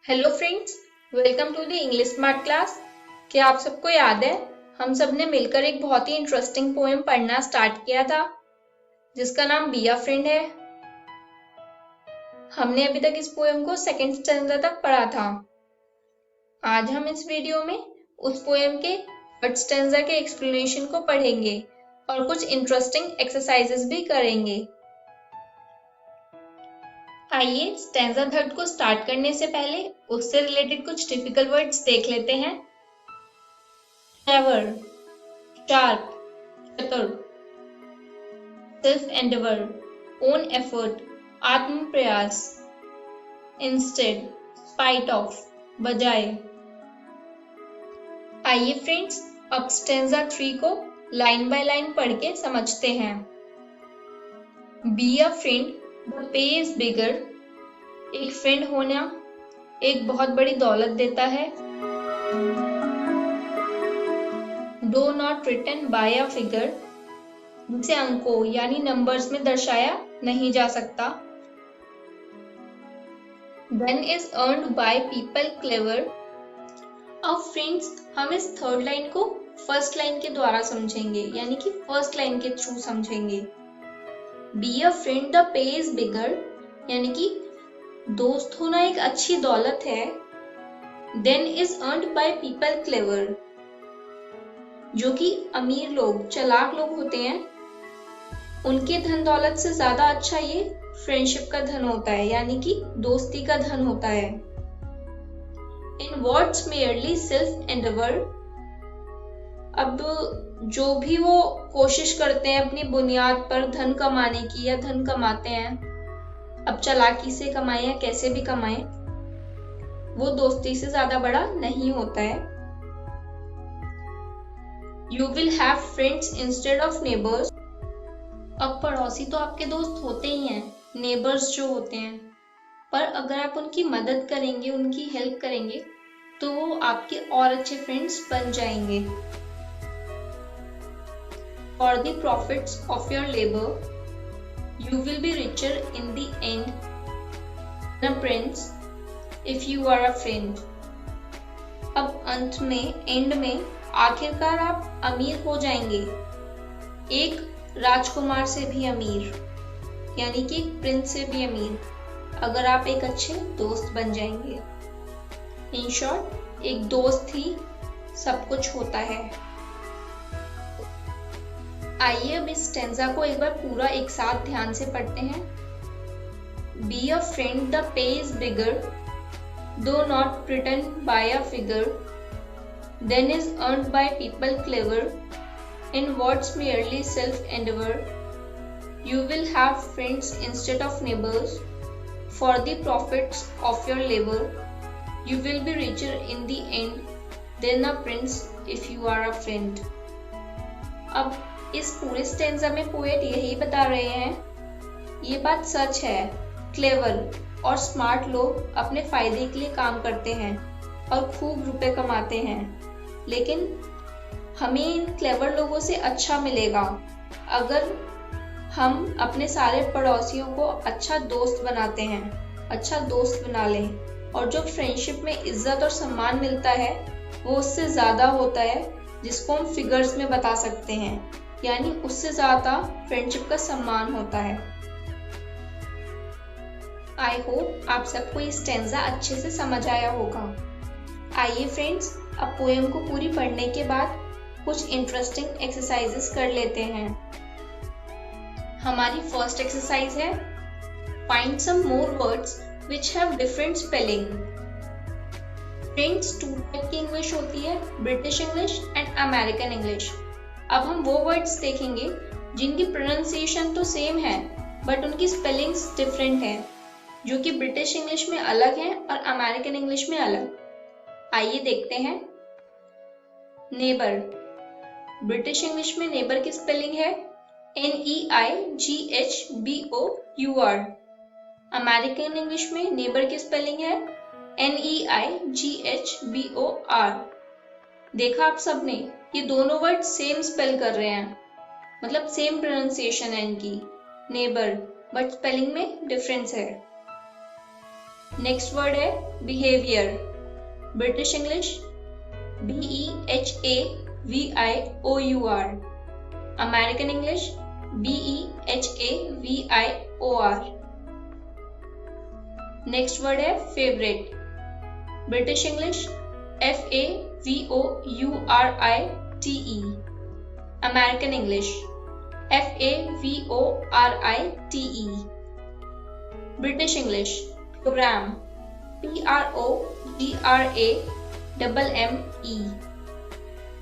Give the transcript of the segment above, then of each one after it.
Hello friends, welcome to the English smart class. क्या आप सबको याद है हम सब ने मिलकर एक बहुत ही इंटरेस्टिंग पोएम पढ़ना स्टार्ट किया था जिसका नाम बी अ फ्रेंड है। हमने अभी तक इस पोएम को सेकंड स्टैंजा तक पढ़ा था। आज हम इस वीडियो में उस पोएम के थर्ड स्टैंजा के एक्सप्लेनेशन को पढ़ेंगे और कुछ इंटरेस्टिंग एक्सरसाइजेस भी करेंगे। आइए स्टैंजा थर्ड को स्टार्ट करने से पहले उससे रिलेटेड कुछ टिपिकल वर्ड्स देख लेते हैं। क्लेवर, शार्प, चतुर, सेल्फ एंडेवर, ओन एफर्ट, आत्म प्रयास, इंस्टेड, स्पाइट ऑफ, बजाय। आइए फ्रेंड्स अब स्टैंजा 3 को लाइन बाय लाइन पढ़ के समझते हैं। Be a friend the pay is bigger, एक फ्रेंड होना एक बहुत बड़ी दौलत देता है। Do not written by a figure, जिसे अंकों यानी नंबर्स में दर्शाया नहीं जा सकता। Then is earned by people clever. अब फ्रेंड्स हम इस थर्ड लाइन को फर्स्ट लाइन के द्वारा समझेंगे, यानी कि फर्स्ट लाइन के थ्रू समझेंगे। Be a friend the pay is bigger, यानी कि दोस्त होना एक अच्छी दौलत है। Then is earned by people clever, जो कि अमीर लोग, चालाक लोग होते हैं, उनके धन दौलत से ज्यादा अच्छा ये फ्रेंडशिप का धन होता है, यानी कि दोस्ती का धन होता है। इन वर्ड्स मेयरली सेल्फ एंडेवर, अब जो भी वो कोशिश करते हैं अपनी बुनियाद पर धन कमाने की या धन कमाते हैं, अब चालाकी से कमाए या कैसे भी कमाए, वो दोस्ती से ज्यादा बड़ा नहीं होता है। You will have friends instead of neighbours, अब पड़ोसी तो आपके दोस्त होते ही हैं, नेबर्स जो होते हैं, पर अगर आप उनकी मदद करेंगे, उनकी हेल्प करेंगे, तो वो आपके और अच्छे फ्रेंड्स बन जाएंगे। For the profits of your labour you will be richer in the end than a prince if you are a friend। अब अंत में, एंड में, आखिरकार आप अमीर हो जाएंगे, एक राजकुमार से भी अमीर, यानी कि एक प्रिंस से भी अमीर, अगर आप एक अच्छे दोस्त बन जाएंगे। इन शॉर्ट एक दोस्त ही सब कुछ होता है। आइए अब इस स्टैंजा को एक बार पूरा एक साथ ध्यान से पढ़ते हैं। Be a friend the pay is bigger, though not written by a figure, than is earned by people clever, in words merely self endeavour, you will have friends instead of neighbours, for the profits of your labour, you will be richer in the end than a prince if you are a friend. अब इस पूरे stanza में poet यही बता रहे हैं, ये बात सच है, क्लेवर और स्मार्ट लोग अपने फायदे के लिए काम करते हैं और खूब रुपए कमाते हैं, लेकिन हमें इन क्लेवर लोगों से अच्छा मिलेगा अगर हम अपने सारे पड़ोसियों को अच्छा दोस्त बनाते हैं, अच्छा दोस्त बना लें, और जो फ्रेंडशिप में इज्जत और सम्मान मिलता है वो उससे ज्यादा होता है, जिसको हम फिगर्स में बता सकते हैं, यानी उससे ज्यादा फ्रेंडशिप का सम्मान होता है। आई होप आप सबको ये स्टैंजा अच्छे से समझ आया होगा। आइए फ्रेंड्स अब पोएम को पूरी पढ़ने के बाद कुछ इंटरेस्टिंग एक्सरसाइजेस कर लेते हैं। हमारी फर्स्ट एक्सरसाइज है find some more words which have different spelling. Friends, 2 type की इंग्लिश होती है, British English and American English. अब हम वो वर्ड्स देखेंगे जिनकी प्रोनाउंसिएशन तो सेम है बट उनकी स्पेलिंग्स डिफरेंट हैं, जो कि ब्रिटिश इंग्लिश में अलग हैं और अमेरिकन इंग्लिश में अलग। आइए देखते हैं। नेबर, ब्रिटिश इंग्लिश में नेबर की स्पेलिंग है NEIGHBOUR, अमेरिकन इंग्लिश में नेबर की स्पेलिंग है NEIGHBOR। देखा आप सबने, ये दोनों वर्ड सेम स्पेल कर रहे हैं, मतलब सेम प्रोनाउंसिएशन है इनकी, नेबर, बट स्पेलिंग में डिफरेंस है। नेक्स्ट वर्ड है behaviour. British English BEHAVIOUR। American English BEHAVIOR। Next word है favourite. British English FAVOURITE। American English FAVORITE। British English programme PROGRAMME।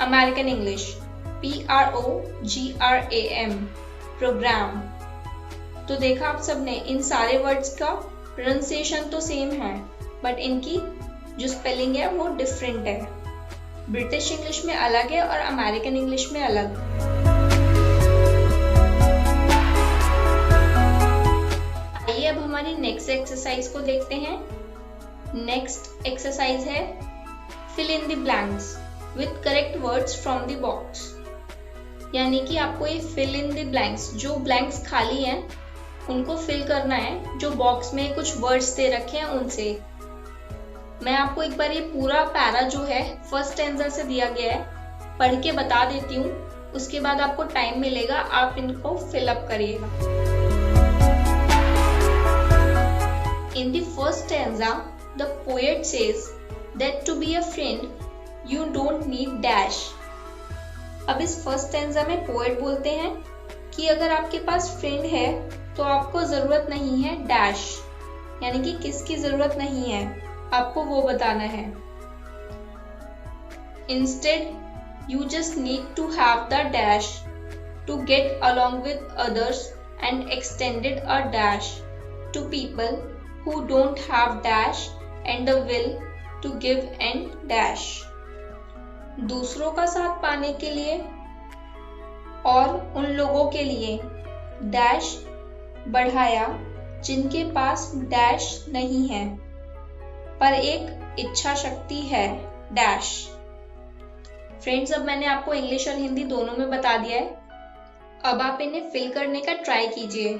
American English PROGRAM program. तो देखा आप सबने, इन सारे वर्ड्स का प्रोनाउंसिएशन तो सेम है बट इनकी जो स्पेलिंग है वो डिफरेंट है। ब्रिटिश इंग्लिश में अलग है और अमेरिकन इंग्लिश में अलग। आइए अब हमारी नेक्स्ट एक्सरसाइज को देखते हैं। नेक्स्ट एक्सरसाइज है fill in the blanks with correct words from the box. यानी कि आपको ये फिल इन द ब्लैंक्स, जो ब्लैंक्स खाली हैं उनको फिल करना है, जो बॉक्स में कुछ वर्ड्स दे रखे हैं उनसे। मैं आपको एक बार ये पूरा पैरा जो है फर्स्ट स्टैंजा से दिया गया है पढ़ के बता देती हूँ, उसके बाद आपको टाइम मिलेगा, आप इनको फिल अप करिएगा। In the first stanza, the poet says that to be a friend, you don't need dash. अब इस फर्स्ट स्टैंजा में पोएट बोलते हैं कि अगर आपके पास फ्रेंड है तो आपको जरूरत नहीं है डैश, यानी कि किसकी जरूरत नहीं है, आपको वो बताना है। Instead, you just need to have the dash to get along with others and extended a dash to people who don't have dash and the will to give and dash। दूसरों का साथ पाने के लिए और उन लोगों के लिए डैश बढ़ाया जिनके पास डैश नहीं है पर एक इच्छा शक्ति है डैश। फ्रेंड्स, अब मैंने आपको इंग्लिश और हिंदी दोनों में बता दिया है, अब आप इन्हें फिल करने का ट्राई कीजिए।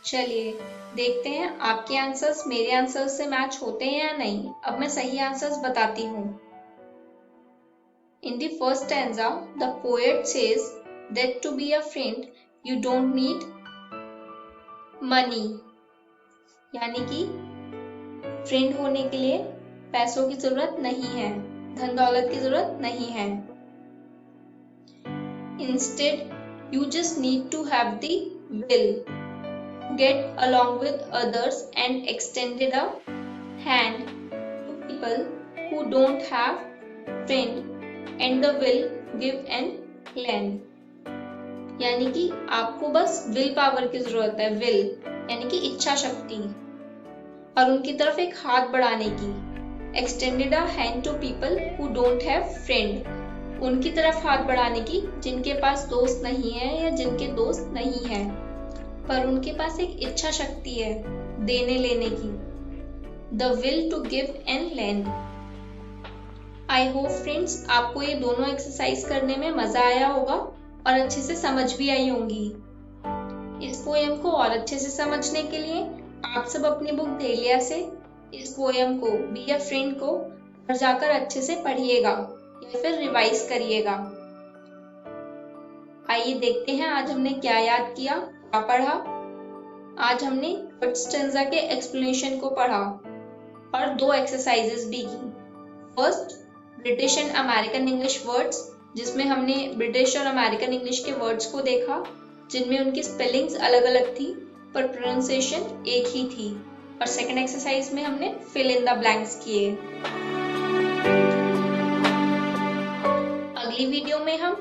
चलिए देखते हैं आपके आंसर्स मेरे आंसर्स से मैच होते हैं या नहीं। अब मैं सही आंसर्स बताती हूँ। In the first stanza, the poet says that to be a friend, you don't need money, यानी कि फ्रेंड होने के लिए पैसों की जरूरत नहीं है, धन दौलत की जरूरत नहीं है। Instead, you just need to have the will, get along with others and extended a hand to people who don't have friend and the will give and lend। यानी कि आपको बस विल पावर की जरूरत है, विल यानी कि इच्छा शक्ति, और उनकी तरफ एक हाथ बढ़ाने की। Extended a hand to people who don't have friend, उनकी तरफ हाथ बढ़ाने की जिनके पास दोस्त नहीं है या जिनके दोस्त नहीं है पर उनके पास एक इच्छा शक्ति है देने लेने की। The will to give and lend. I hope friends आपको ये दोनों एक्सरसाइज करने में मजा आया होगा और अच्छे से समझ भी आई होंगी। इस पोएम को और अच्छे से समझने के लिए आप सब अपनी बुक धेलिया से इस पोएम को बी अ फ्रेंड को घर जाकर अच्छे से पढ़िएगा या फिर रिवाइज करिएगा। आइए देखते हैं आज हमने क्या याद किया, क्या पढ़ा। आज हमने फर्स्ट स्टैंजा के एक्सप्लेनेशन को पढ़ा और दो एक्सरसाइजेस भी की। First, British and American English words, जिसमें हमने ब्रिटिश और अमेरिकन इंग्लिश के वर्ड्स को देखा जिनमें उनकी स्पेलिंग्स अलग अलग थी पर प्रोनाउंसिएशन एक ही थी। और सेकंड एक्सरसाइज में हमने फिल इन द ब्लैंक्स किए। अगली वीडियो में हम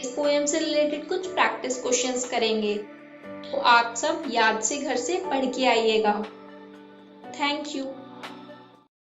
इस पोएम से रिलेटेड कुछ प्रैक्टिस क्वेश्चंस करेंगे, तो आप सब याद से घर से पढ़ के आइएगा। Thank you.